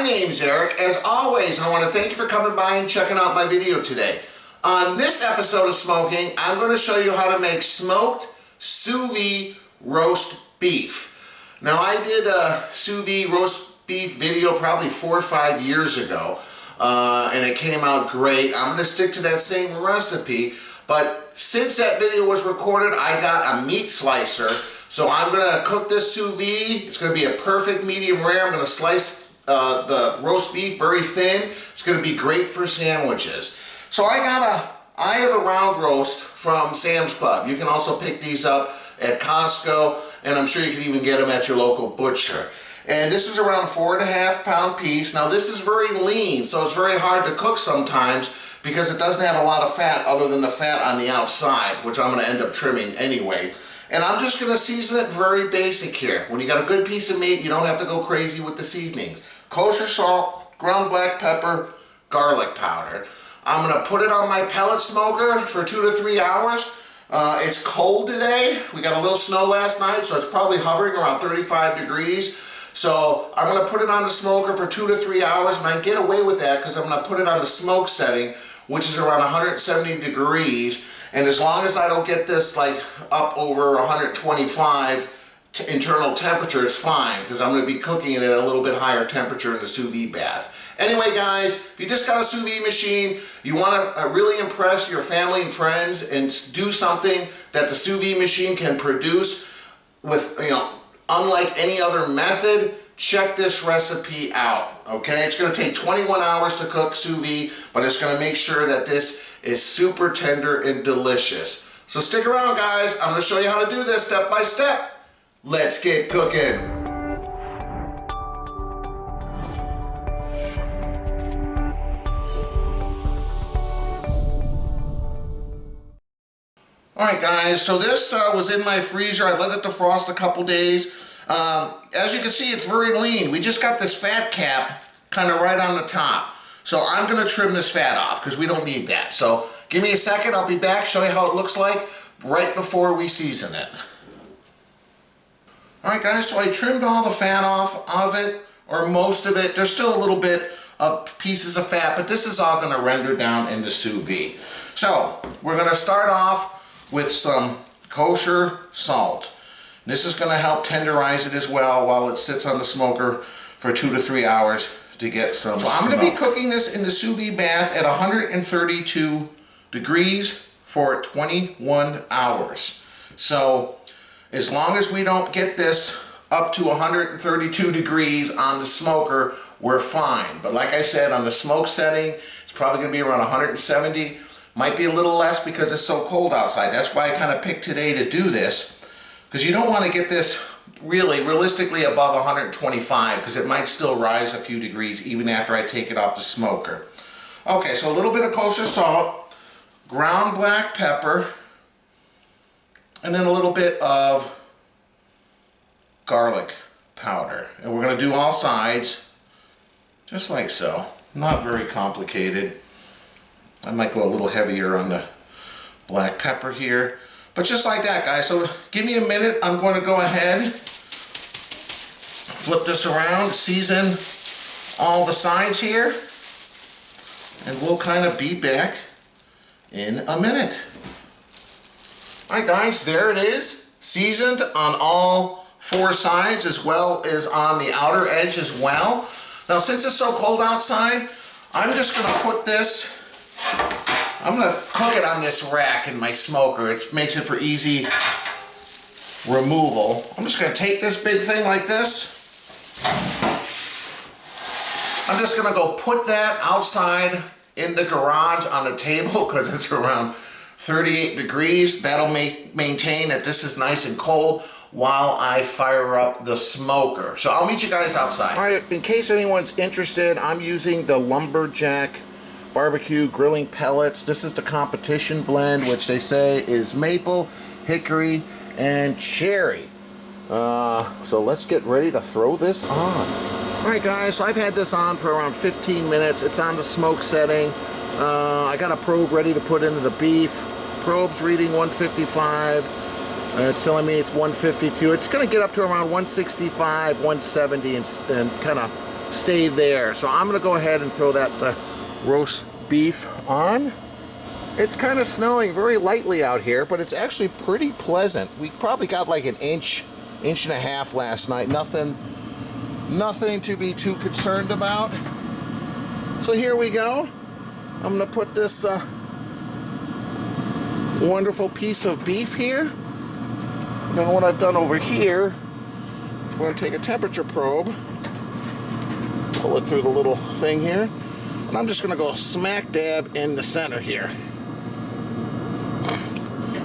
name's Eric. As always, I want to thank you for coming by and checking out my video today. On this episode of Smo'King, I'm going to show you how to make smoked sous vide roast beef. Now, I did a sous vide roast beef video probably 4 or 5 years ago, and it came out great. I'm going to stick to that same recipe, but since that video was recorded, I got a meat slicer. So I'm going to cook this sous vide. It's going to be a perfect medium rare. I'm going to slice the roast beef very thin. It's going to be great for sandwiches. So I got a eye of the round roast from Sam's Club. You can also pick these up at Costco, and I'm sure you can even get them at your local butcher. And this is around a 4.5 pound piece. Now this is very lean, so it's very hard to cook sometimes because it doesn't have a lot of fat other than the fat on the outside, which I'm going to end up trimming anyway. And I'm just going to season it very basic here. When you got a good piece of meat, you don't have to go crazy with the seasonings. Kosher salt, ground black pepper, garlic powder. I'm going to put it on my pellet smoker for 2 to 3 hours. It's cold today. We got a little snow last night, so it's probably hovering around 35 degrees. So I'm going to put it on the smoker for 2 to 3 hours, and I get away with that because I'm going to put it on the smoke setting, which is around 170 degrees. And as long as I don't get this like up over 125 internal temperature, it's fine, because I'm going to be cooking it at a little bit higher temperature in the sous vide bath. Anyway, guys, if you just got a sous vide machine, you want to really impress your family and friends and do something that the sous vide machine can produce with, unlike any other method, check this recipe out, okay? It's going to take 21 hours to cook sous vide, but it's going to make sure that this is super tender and delicious. So stick around, guys. I'm going to show you how to do this step by step. Let's get cooking. Alright guys, so this was in my freezer. I let it defrost a couple days. As you can see, it's very lean. We just got this fat cap kind of right on the top. So I'm going to trim this fat off because we don't need that. So give me a second, I'll be back, show you how it looks like right before we season it. Alright guys, so I trimmed all the fat off of it, or most of it. There's still a little bit of pieces of fat, but this is all going to render down in the sous vide. So we're going to start off with some kosher salt. This is going to help tenderize it as well while it sits on the smoker for 2 to 3 hours to get some smoke. I'm going to be cooking this in the sous vide bath at 132 degrees for 21 hours. So as long as we don't get this up to 132 degrees on the smoker, we're fine. But like I said, on the smoke setting, it's probably going to be around 170. Might be a little less because it's so cold outside. That's why I kind of picked today to do this, because you don't want to get this realistically above 125, because it might still rise a few degrees even after I take it off the smoker. Okay, so a little bit of kosher salt, ground black pepper, and then a little bit of garlic powder. And we're going to do all sides, just like so. Not very complicated. I might go a little heavier on the black pepper here. But just like that, guys. So give me a minute. I'm going to go ahead, flip this around, season all the sides here, and we'll kind of be back in a minute. Alright guys, there it is. Seasoned on all 4 sides as well as on the outer edge as well. Now since it's so cold outside, I'm just going to put this, I'm going to cook it on this rack in my smoker. It makes it for easy removal. I'm just going to take this big thing like this. I'm just going to go put that outside in the garage on the table because it's around 38 degrees. That'll maintain that this is nice and cold while I fire up the smoker. So I'll meet you guys outside. All right, in case anyone's interested, I'm using the Lumberjack barbecue grilling pellets. This is the competition blend, which they say is maple, hickory, and cherry. So let's get ready to throw this on. Alright guys, so I've had this on for around 15 minutes. It's on the smoke setting. I got a probe ready to put into the beef. Probe's reading 155. It's telling me it's 152. It's going to get up to around 165, 170 and kind of stay there. So I'm gonna go ahead and throw that roast beef on. It's kind of snowing very lightly out here, but it's actually pretty pleasant. We probably got like an inch and a half last night. Nothing to be too concerned about. So here we go. I'm gonna put this wonderful piece of beef here. And then what I've done over here, I'm going to take a temperature probe, pull it through the little thing here, and I'm just going to go smack dab in the center here.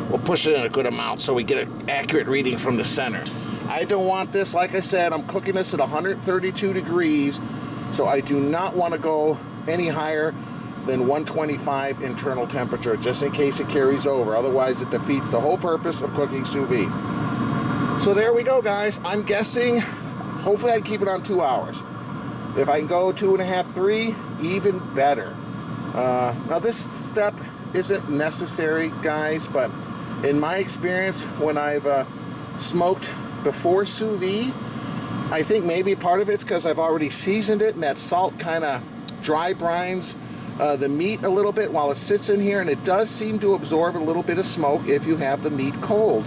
We'll push it in a good amount so we get an accurate reading from the center. I don't want this, like I said, I'm cooking this at 132 degrees, so I do not want to go any higher than 125 internal temperature, just in case it carries over. Otherwise, it defeats the whole purpose of cooking sous vide. So there we go, guys. I'm guessing, hopefully I can keep it on 2 hours. If I can go 2.5, 3, even better. Now this step isn't necessary, guys, but in my experience, when I've smoked before sous vide, I think maybe part of it's because I've already seasoned it, and that salt kind of dry brines the meat a little bit while it sits in here, and it does seem to absorb a little bit of smoke if you have the meat cold.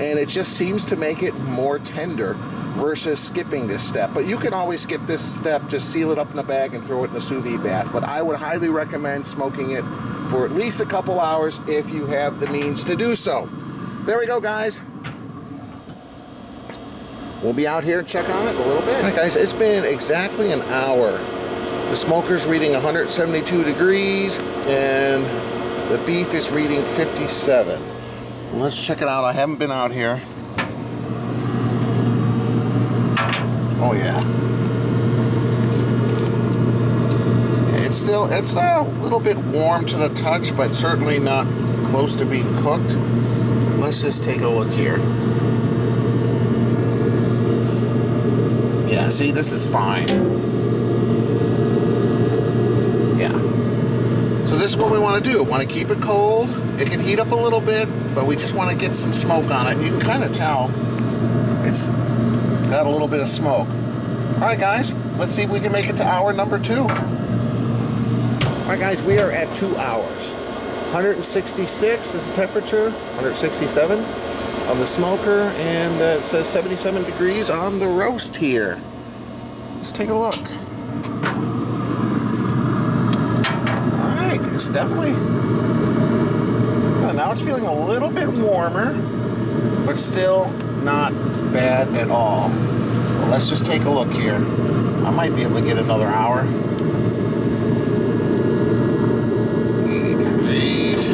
And it just seems to make it more tender versus skipping this step. But you can always skip this step, just seal it up in a bag and throw it in a sous vide bath. But I would highly recommend smoking it for at least a couple hours if you have the means to do so. There we go, guys. We'll be out here and check on it a little bit. All right, guys, it's been exactly an hour. The smoker's reading 172 degrees and the beef is reading 57. Let's check it out. I haven't been out here. Oh yeah. It's a little bit warm to the touch, but certainly not close to being cooked. Let's just take a look here. Yeah, see, this is fine. Yeah. So this is what we want to do. Want to keep it cold. It can heat up a little bit, but we just want to get some smoke on it. You can kind of tell it's got a little bit of smoke. All right, guys, let's see if we can make it to hour number 2. All right, guys, we are at 2 hours. 166 is the temperature, 167 of the smoker, and it says 77 degrees on the roast here. Let's take a look. All right, it's definitely... Now it's feeling a little bit warmer, but still not bad at all. Well, let's just take a look here. I might be able to get another hour. 80 degrees.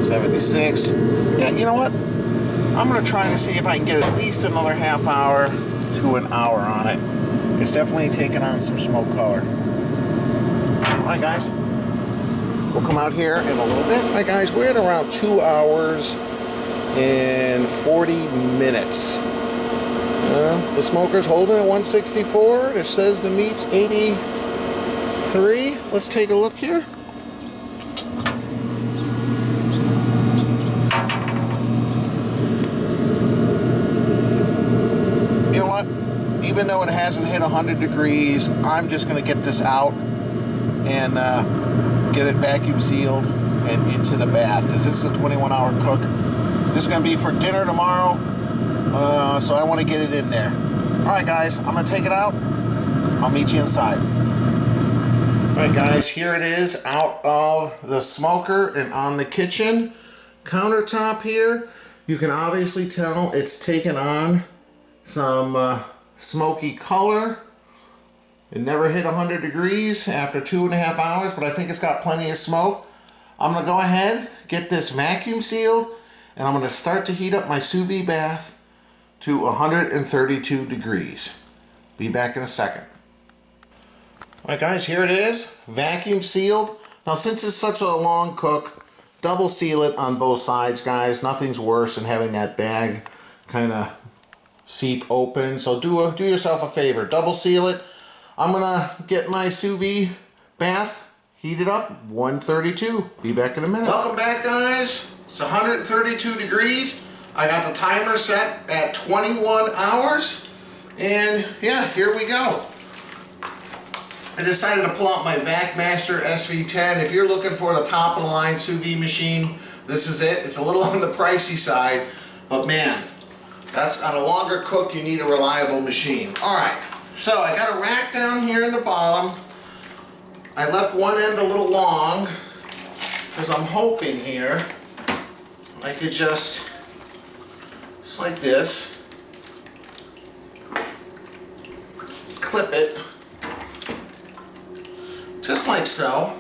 76. Yeah, you know what? I'm going to try to see if I can get at least another half hour to an hour on it. It's definitely taking on some smoke color. All right, guys. We'll come out here in a little bit. All right, guys, we're at around 2 hours and 40 minutes. The smoker's holding at 164. It says the meat's 83. Let's take a look here. You know what? Even though it hasn't hit 100 degrees, I'm just going to get this out and get it vacuum sealed and into the bath, because this is a 21-hour cook. This is going to be for dinner tomorrow, so I want to get it in there. All right, guys, I'm going to take it out. I'll meet you inside. All right, guys, here it is out of the smoker and on the kitchen countertop here. You can obviously tell it's taken on some smoky color. It never hit 100 degrees after 2.5 hours, but I think it's got plenty of smoke. I'm going to go ahead, get this vacuum sealed, and I'm going to start to heat up my sous vide bath to 132 degrees. Be back in a second. Alright, guys, here it is, vacuum sealed. Now, since it's such a long cook, double seal it on both sides, guys. Nothing's worse than having that bag kind of seep open. So do yourself a favor, double seal it. I'm gonna get my sous vide bath heated up, 132. Be back in a minute. Welcome back, guys. It's 132 degrees. I got the timer set at 21 hours. And yeah, here we go. I decided to pull out my VacMaster SV10. If you're looking for the top of the line sous vide machine, this is it. It's a little on the pricey side, but man, that's on a longer cook, you need a reliable machine. All right, so I got a rack down here in the bottom. I left one end a little long because I'm hoping here I could just like this, clip it, just like so.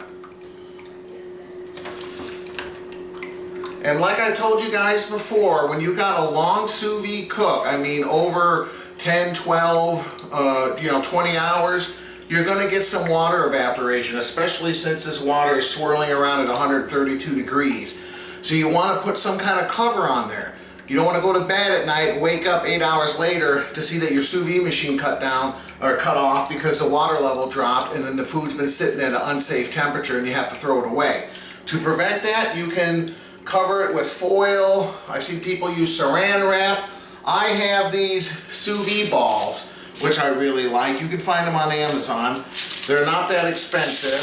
And like I told you guys before, when you got a long sous vide cook, I mean over 10, 12, 20 hours, you're going to get some water evaporation, especially since this water is swirling around at 132 degrees. So you want to put some kind of cover on there. You don't want to go to bed at night and wake up 8 hours later to see that your sous vide machine cut down or cut off because the water level dropped and then the food's been sitting at an unsafe temperature and you have to throw it away. To prevent that, you can cover it with foil. I've seen people use saran wrap. I have these sous vide balls, which I really like. You can find them on Amazon. They're not that expensive.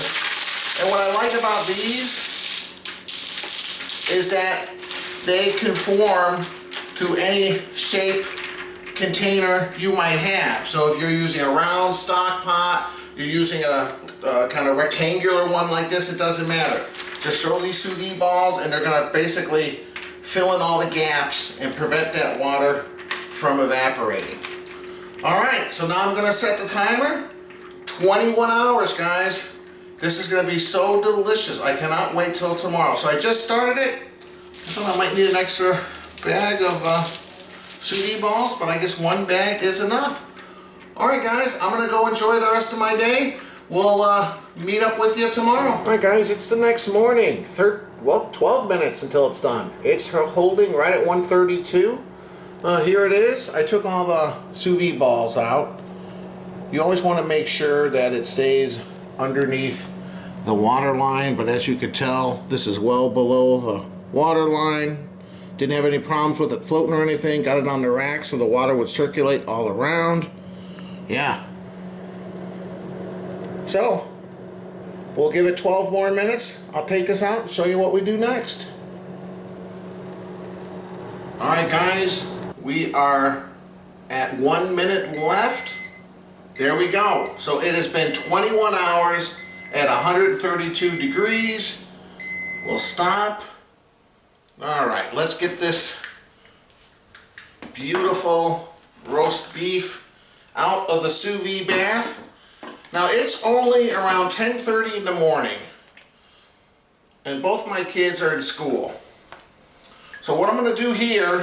And what I like about these is that they conform to any shape container you might have. So if you're using a round stock pot, you're using a kind of rectangular one like this, it doesn't matter. Just throw these sous vide balls and they're gonna basically fill in all the gaps and prevent that water from evaporating. All right, so now I'm gonna set the timer. 21 hours, guys. This is gonna be so delicious. I cannot wait till tomorrow. So I just started it. I thought I might need an extra bag of sous vide balls, but I guess one bag is enough. All right, guys, I'm gonna go enjoy the rest of my day. We'll meet up with you tomorrow. All right, guys, it's the next morning. 12 minutes until it's done. It's holding right at 132. Here it is. I took all the sous vide balls out. You always want to make sure that it stays underneath the water line, but as you can tell, this is well below the water line. Didn't have any problems with it floating or anything. Got it on the rack so the water would circulate all around. Yeah. So, we'll give it 12 more minutes. I'll take this out and show you what we do next. Alright, guys, we are at 1 minute left. There we go. So it has been 21 hours at 132 degrees. We'll stop. Alright, let's get this beautiful roast beef out of the sous vide bath. Now it's only around 10:30 in the morning and both my kids are in school. So what I'm going to do here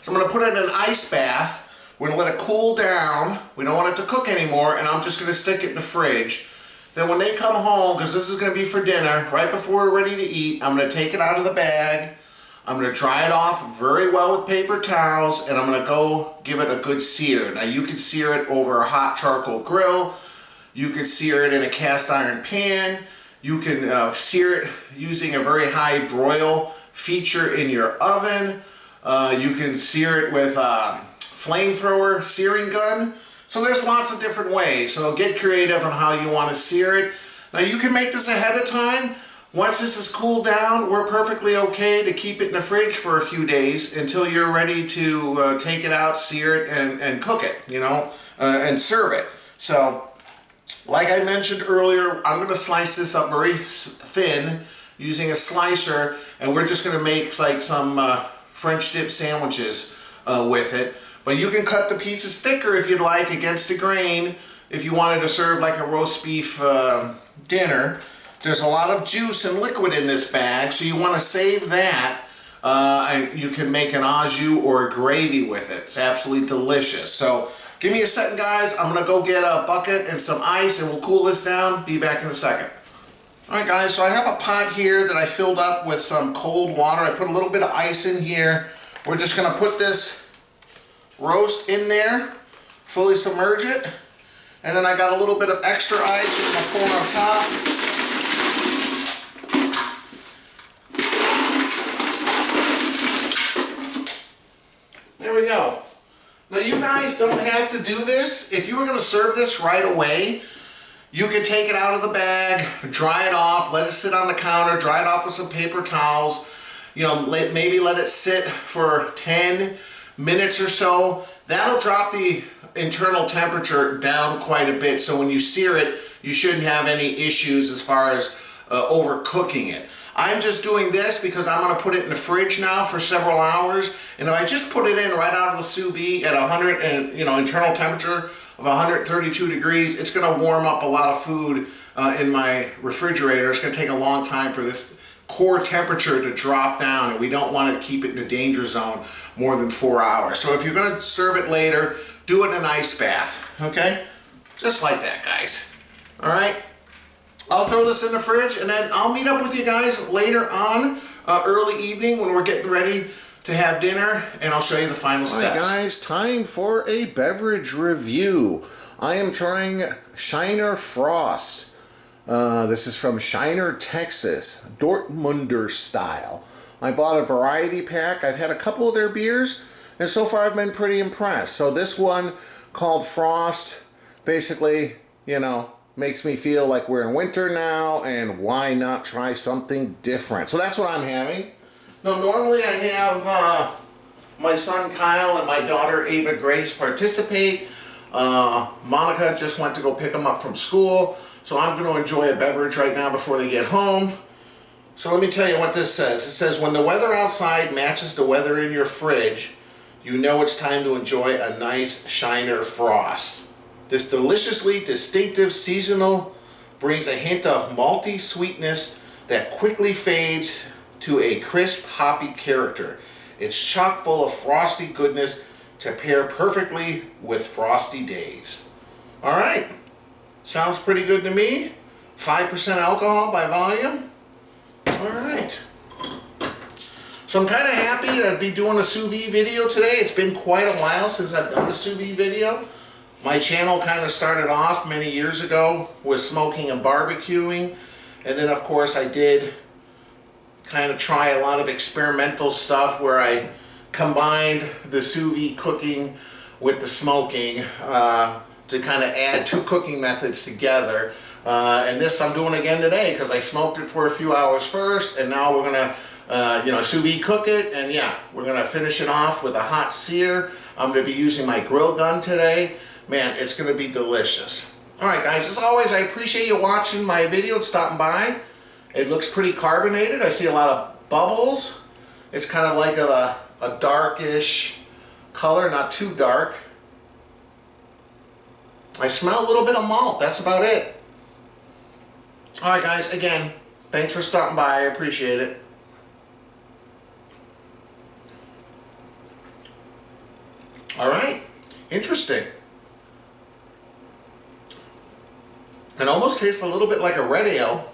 is I'm going to put it in an ice bath. We're going to let it cool down. We don't want it to cook anymore, and I'm just going to stick it in the fridge. Then when they come home, because this is going to be for dinner, right before we're ready to eat, I'm going to take it out of the bag. I'm going to dry it off very well with paper towels, and I'm going to go give it a good sear. Now you can sear it over a hot charcoal grill. You can sear it in a cast iron pan. You can sear it using a very high broil feature in your oven. You can sear it with a flamethrower searing gun. So there's lots of different ways. So get creative on how you want to sear it. Now you can make this ahead of time. Once this is cooled down, we're perfectly okay to keep it in the fridge for a few days until you're ready to take it out, sear it, and cook it, and serve it. So, like I mentioned earlier, I'm going to slice this up very thin using a slicer, and we're just going to make like some French dip sandwiches with it. But you can cut the pieces thicker if you'd like against the grain if you wanted to serve like a roast beef dinner. There's a lot of juice and liquid in this bag, so you want to save that. And you can make an au jus or a gravy with it. It's absolutely delicious. So give me a second, guys. I'm going to go get a bucket and some ice, and we'll cool this down. Be back in a second. Alright, guys, so I have a pot here that I filled up with some cold water. I put a little bit of ice in here. We're just going to put this roast in there, fully submerge it, and then I got a little bit of extra ice I'm going to pour on top. There we go. Now you guys don't have to do this. If you were going to serve this right away, you could take it out of the bag, dry it off, let it sit on the counter, dry it off with some paper towels, you know, maybe let it sit for 10 minutes or so. That'll drop the internal temperature down quite a bit, so when you sear it, you shouldn't have any issues as far as overcooking it. I'm just doing this because I'm going to put it in the fridge now for several hours, and if I just put it in right out of the sous vide at 100 and internal temperature of 132 degrees, it's going to warm up a lot of food in my refrigerator. It's going to take a long time for this core temperature to drop down, and we don't want to keep it in the danger zone more than 4 hours. So if you're going to serve it later, do it in an ice bath, okay? Just like that, guys. All right? I'll throw this in the fridge, and then I'll meet up with you guys later on, early evening when we're getting ready to have dinner, and I'll show you the final steps. All right, guys, time for a beverage review. I am trying Shiner Frost. This is from Shiner, Texas, Dortmunder style. I bought a variety pack. I've had a couple of their beers, and so far I've been pretty impressed. So this one, called Frost, basically, makes me feel like we're in winter now, and why not try something different? So that's what I'm having. Now, normally I have my son Kyle and my daughter Ava Grace participate. Monica just went to go pick them up from school, so I'm going to enjoy a beverage right now before they get home. So let me tell you what this says. It says, when the weather outside matches the weather in your fridge, you know it's time to enjoy a nice Shiner Frost. This deliciously distinctive seasonal brings a hint of malty sweetness that quickly fades to a crisp, hoppy character. It's chock full of frosty goodness to pair perfectly with frosty days. All right, sounds pretty good to me. 5% alcohol by volume. All right. So I'm kind of happy to be doing a sous vide video today. It's been quite a while since I've done a sous vide video. My channel kind of started off many years ago with smoking and barbecuing, and then of course I did kind of try a lot of experimental stuff where I combined the sous vide cooking with the smoking to kind of add two cooking methods together. And this I'm doing again today because I smoked it for a few hours first, and now we're gonna sous vide cook it, and yeah, we're gonna finish it off with a hot sear. I'm gonna be using my grill gun today. Man, it's gonna be delicious. All right, guys, as always, I appreciate you watching my video and stopping by. It looks pretty carbonated. I see a lot of bubbles. It's kind of like a darkish color, not too dark. I smell a little bit of malt. That's about it. All right, guys, again, thanks for stopping by. I appreciate it. All right, interesting. It almost tastes a little bit like a red ale,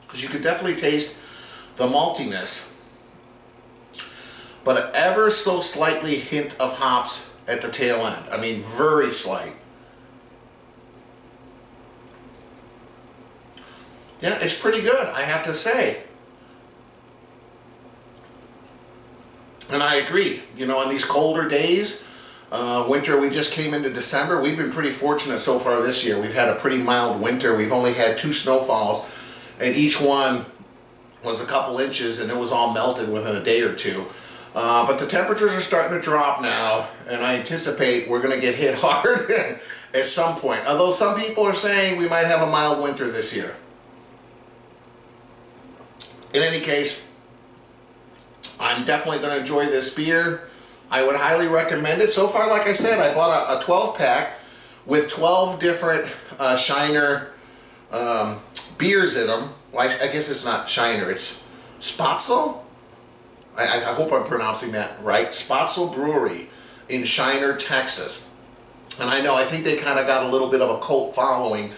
because you could definitely taste the maltiness, but an ever so slightly hint of hops at the tail end. I mean, very slight. Yeah, it's pretty good, I have to say. And I agree, on these colder days, winter, we just came into December. We've been pretty fortunate so far this year. We've had a pretty mild winter. We've only had 2 snowfalls, and each one was a couple inches, and it was all melted within a day or two. But the temperatures are starting to drop now, and I anticipate we're going to get hit hard at some point. Although some people are saying we might have a mild winter this year. In any case, I'm definitely going to enjoy this beer. I would highly recommend it. So far, like I said, I bought a 12-pack with 12 different Shiner beers in them. Well, I guess it's not Shiner, it's Spatzel? I hope I'm pronouncing that right. Spatzel Brewery in Shiner, Texas. And I think they kind of got a little bit of a cult following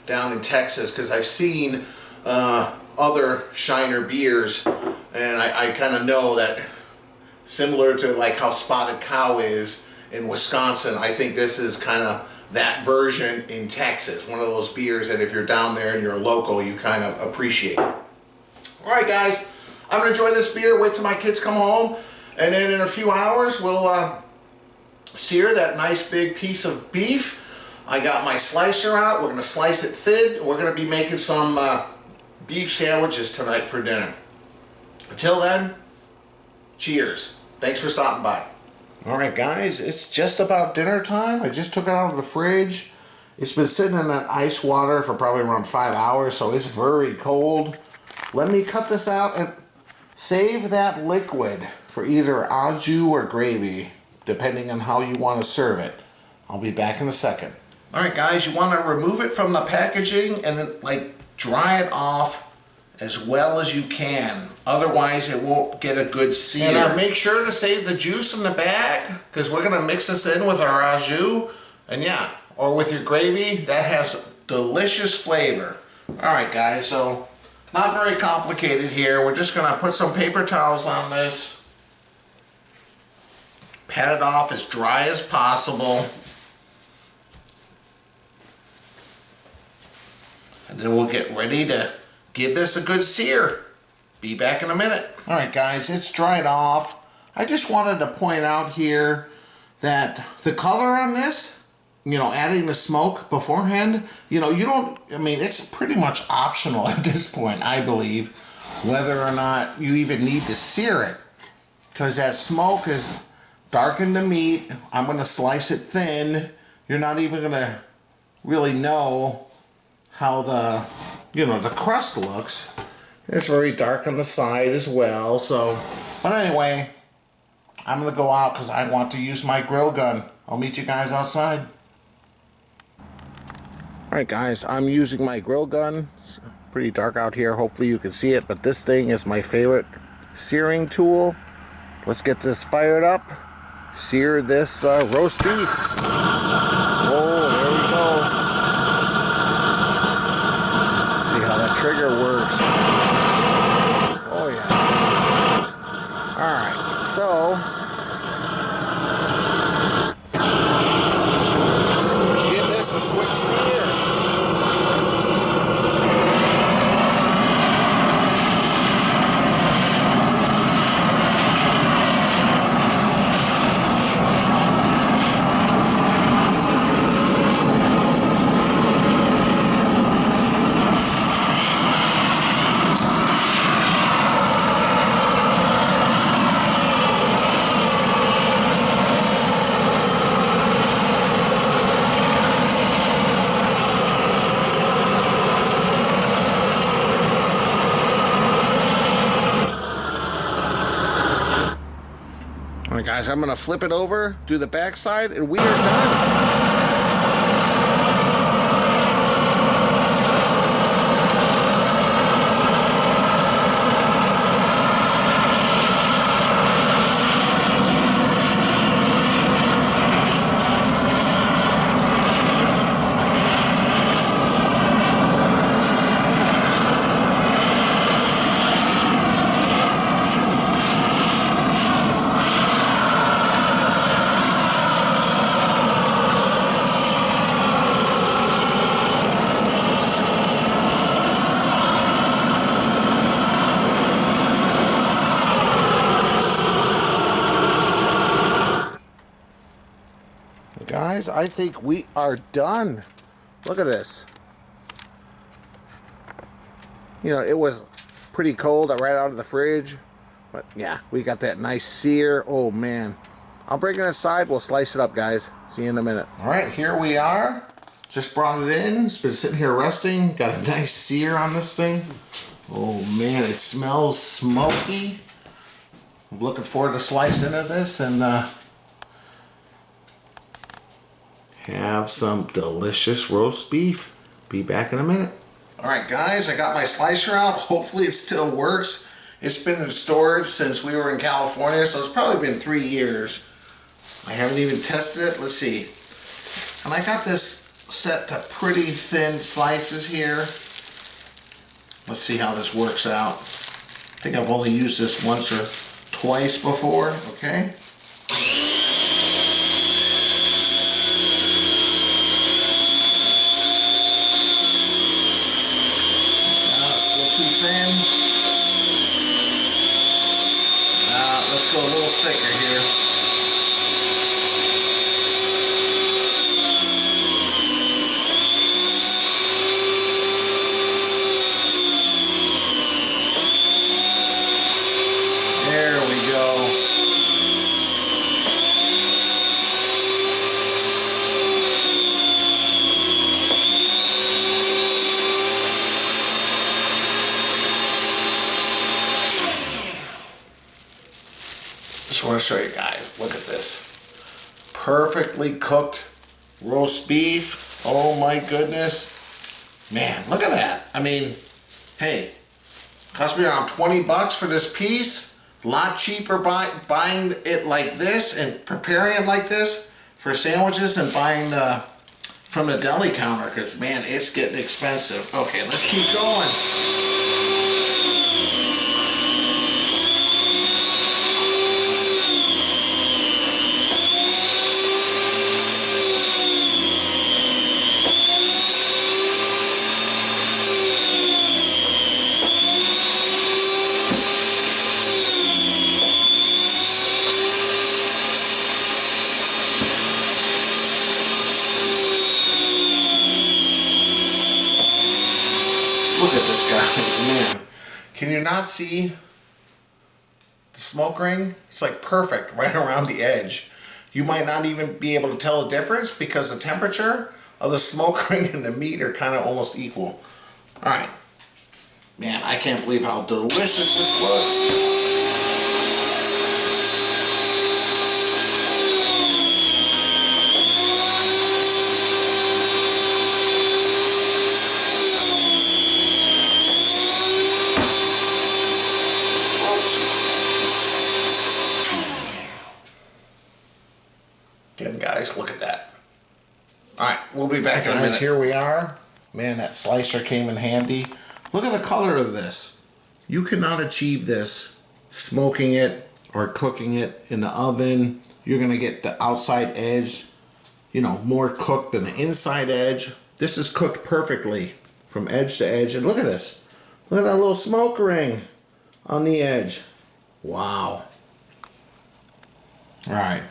down in Texas, because I've seen other Shiner beers, and I kind of know that, similar to like how Spotted Cow is in Wisconsin, I think this is kind of that version in Texas. One of those beers that if you're down there and you're a local, you kind of appreciate. All right, guys, I'm going to enjoy this beer, wait till my kids come home, and then in a few hours we'll sear that nice big piece of beef. I got my slicer out. We're going to slice it thin. We're going to be making some beef sandwiches tonight for dinner. Until then, cheers. Thanks for stopping by. Alright guys, it's just about dinner time. I just took it out of the fridge. It's been sitting in that ice water for probably around 5 hours, so it's very cold. Let me cut this out and save that liquid for either au jus or gravy, depending on how you want to serve it. I'll be back in a second. Alright guys, you want to remove it from the packaging and then dry it off as well as you can. Otherwise it won't get a good sear. And make sure to save the juice in the bag, because we're going to mix this in with our au jus. And yeah, or with your gravy, that has delicious flavor. Alright guys, so not very complicated here. We're just going to put some paper towels on this. Pat it off as dry as possible. And then we'll get ready to give this a good sear. Be back in a minute. Alright guys, it's dried off. I just wanted to point out here that the color on this, adding the smoke beforehand, it's pretty much optional at this point, I believe, whether or not you even need to sear it. Because that smoke has darkened the meat. I'm going to slice it thin. You're not even going to really know how the crust looks. It's very dark on the side as well. But anyway, I'm going to go out because I want to use my grill gun. I'll meet you guys outside. Alright guys, I'm using my grill gun. It's pretty dark out here. Hopefully you can see it, but this thing is my favorite searing tool. Let's get this fired up. Sear this roast beef. Oh, there we go. See how that trigger works. Oh yeah. Alright, so give this a quick sear. Alright guys, I'm going to flip it over, do the back side, and we are done. Guys, I think we are done. Look at this. It was pretty cold right out of the fridge. But yeah, we got that nice sear. Oh man. I'll bring it aside. We'll slice it up, guys. See you in a minute. Alright, here we are. Just brought it in. It's been sitting here resting. Got a nice sear on this thing. Oh man, it smells smoky. I'm looking forward to slicing into this and have some delicious roast beef. Be back in a minute. Alright guys, I got my slicer out. Hopefully it still works. It's been in storage since we were in California, so it's probably been 3 years. I haven't even tested it. Let's see. And I got this set to pretty thin slices here. Let's see how this works out. I think I've only used this once or twice before, okay? Let's go a little thicker here. show you guys. Look at this. Perfectly cooked roast beef. Oh my goodness. Man, look at that. I mean, hey, cost me around 20 bucks for this piece. A lot cheaper buying it like this and preparing it like this for sandwiches than buying from the deli counter, because man, it's getting expensive. Okay, let's keep going. Look at this, guys, man. Can you not see the smoke ring? It's like perfect right around the edge. You might not even be able to tell the difference because the temperature of the smoke ring and the meat are kind of almost equal. All right. Man, I can't believe how delicious this looks. Again, guys, look at that. All right, we'll be back in a minute. Here we are. Man, that slicer came in handy. Look at the color of this. You cannot achieve this smoking it or cooking it in the oven. You're gonna get the outside edge, you know, more cooked than the inside edge. This is cooked perfectly from edge to edge. And look at this. Look at that little smoke ring on the edge. Wow. All right.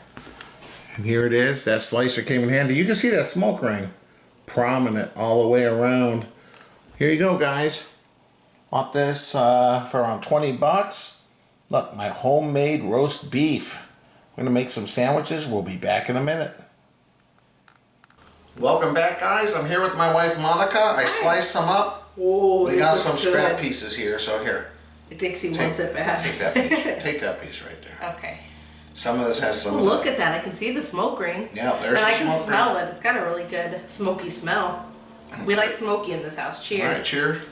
And here it is. That slicer came in handy. You can see that smoke ring prominent all the way around. Here you go, guys. Bought this for around 20 bucks. Look, my homemade roast beef. I'm gonna make some sandwiches. We'll be back in a minute. Welcome back, guys. I'm here with my wife, Monica. I sliced some up. Oh, we got some scrap pieces here, so here. Dixie wants it bad. Take that piece. Take that piece right there. Okay. Some of this has some. Oh, look at that! I can see the smoke ring. Yeah, there's and the I can smoke smell ring. it. It's got a really good smoky smell. Okay. We like smoky in this house. Cheers. All right, cheers.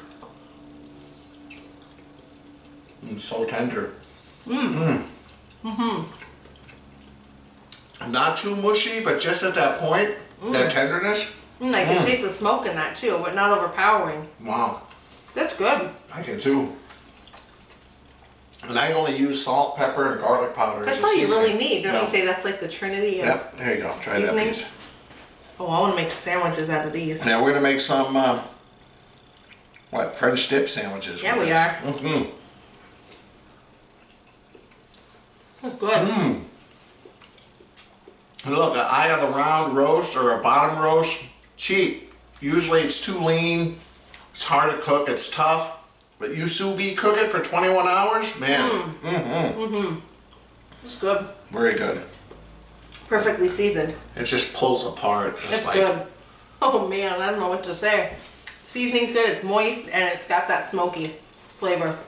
So tender. Not too mushy, but just at that point, that tenderness. I can taste the smoke in that too, but not overpowering. Wow. That's good. I can too. And I only use salt, pepper, and garlic powder. That's all you really need. Don't you say that's like the trinity of Yep, there you go. Try seasoning? that piece. Oh, I want to make sandwiches out of these. Now we're going to make some, French dip sandwiches. Yeah, we are. That's good. Look, an eye of the round roast or a bottom roast, cheap. Usually it's too lean, it's hard to cook, it's tough. But you sous vide cook it for 21 hours, man. It's good. Very good. Perfectly seasoned. It just pulls apart. It's good. Oh man, I don't know what to say. Seasoning's good, it's moist, and it's got that smoky flavor.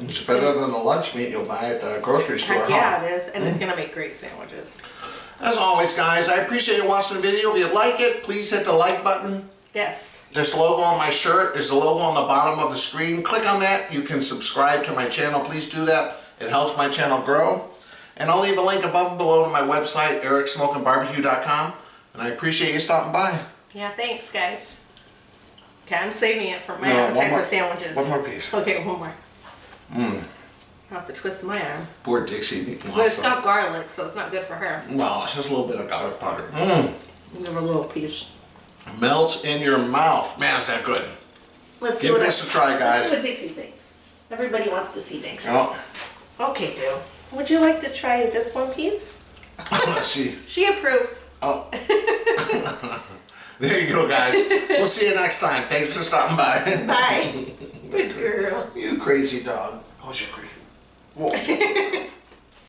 It's better than the lunch meat you'll buy at the grocery store. Heck yeah, it is, and it's gonna make great sandwiches. As always, guys, I appreciate you watching the video. If you like it, please hit the like button. Yes. This logo on my shirt is the logo on the bottom of the screen. Click on that. You can subscribe to my channel. Please do that. It helps my channel grow. And I'll leave a link above and below to my website, ericsmokingbbq.com. And I appreciate you stopping by. Yeah, thanks, guys. Okay, I'm saving it for my appetite for sandwiches. One more piece. Okay, one more. I'll have to twist my arm. Poor Dixie. But it's got garlic, so it's not good for her. Well, it's just a little bit of garlic powder. Give her a little piece. Melts in your mouth. Man, is that good. Let's Give this a try, guys. Let's see what Dixie thinks. Everybody wants to see things. Oh. Okay, Bill. Would you like to try just one piece? Let's see. She approves. Oh. There you go, guys. We'll see you next time. Thanks for stopping by. Bye. Good girl. You crazy dog. Oh, you're crazy. Whoa.